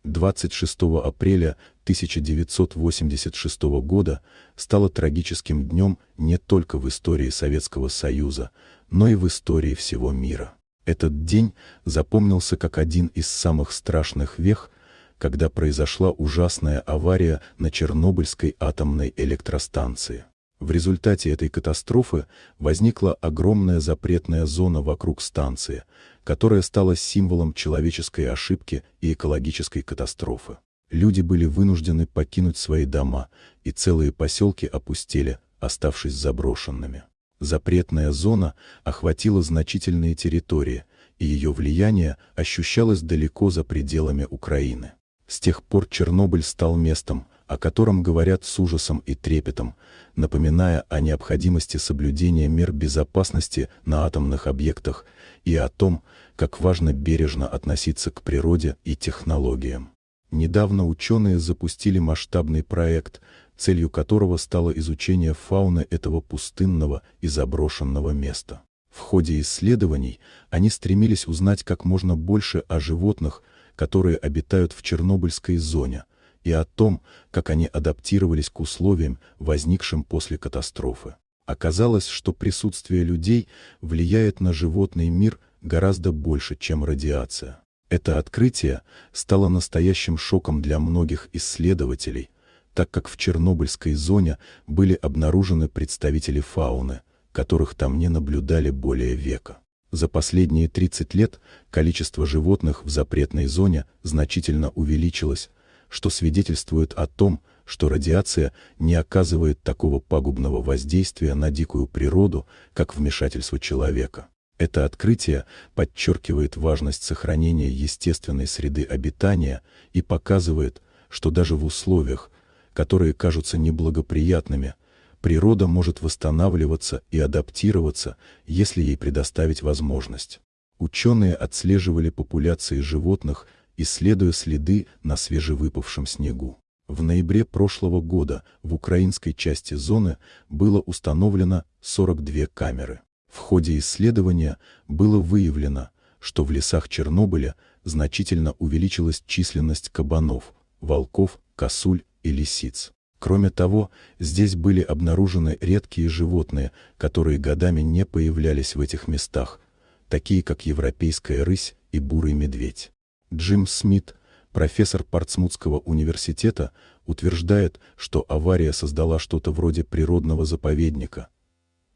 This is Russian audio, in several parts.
26 апреля 1986 года стало трагическим днем не только в истории Советского Союза, но и в истории всего мира. Этот день запомнился как один из самых страшных вех, когда произошла ужасная авария на Чернобыльской атомной электростанции. В результате этой катастрофы возникла огромная запретная зона вокруг станции, которая стала символом человеческой ошибки и экологической катастрофы. Люди были вынуждены покинуть свои дома, и целые поселки опустели, оставшись заброшенными. Запретная зона охватила значительные территории, и ее влияние ощущалось далеко за пределами Украины. С тех пор Чернобыль стал местом, о котором говорят с ужасом и трепетом, напоминая о необходимости соблюдения мер безопасности на атомных объектах и о том, как важно бережно относиться к природе и технологиям. Недавно ученые запустили масштабный проект, целью которого стало изучение фауны этого пустынного и заброшенного места. В ходе исследований они стремились узнать как можно больше о животных, которые обитают в Чернобыльской зоне, и о том, как они адаптировались к условиям, возникшим после катастрофы. Оказалось, что присутствие людей влияет на животный мир гораздо больше, чем радиация. Это открытие стало настоящим шоком для многих исследователей, так как в Чернобыльской зоне были обнаружены представители фауны, которых там не наблюдали более века. За последние 30 лет количество животных в запретной зоне значительно увеличилось, что свидетельствует о том, что радиация не оказывает такого пагубного воздействия на дикую природу, как вмешательство человека. Это открытие подчеркивает важность сохранения естественной среды обитания и показывает, что даже в условиях, которые кажутся неблагоприятными, природа может восстанавливаться и адаптироваться, если ей предоставить возможность. Ученые отслеживали популяции животных, исследуя следы на свежевыпавшем снегу. В ноябре прошлого года в украинской части зоны было установлено 42 камеры. В ходе исследования было выявлено, что в лесах Чернобыля значительно увеличилась численность кабанов, волков, косуль и лисиц. Кроме того, здесь были обнаружены редкие животные, которые годами не появлялись в этих местах, такие как европейская рысь и бурый медведь. Джим Смит, профессор Портсмутского университета, утверждает, что авария создала что-то вроде природного заповедника.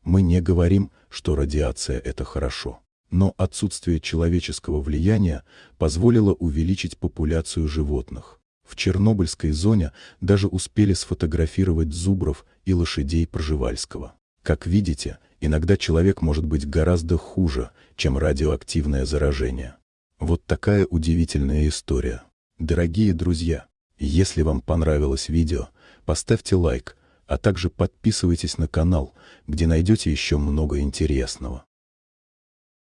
Мы не говорим, что радиация – это хорошо, но отсутствие человеческого влияния позволило увеличить популяцию животных. В Чернобыльской зоне даже успели сфотографировать зубров и лошадей Пржевальского. Как видите, иногда человек может быть гораздо хуже, чем радиоактивное заражение. Вот такая удивительная история. Дорогие друзья, если вам понравилось видео, поставьте лайк, а также подписывайтесь на канал, где найдете еще много интересного.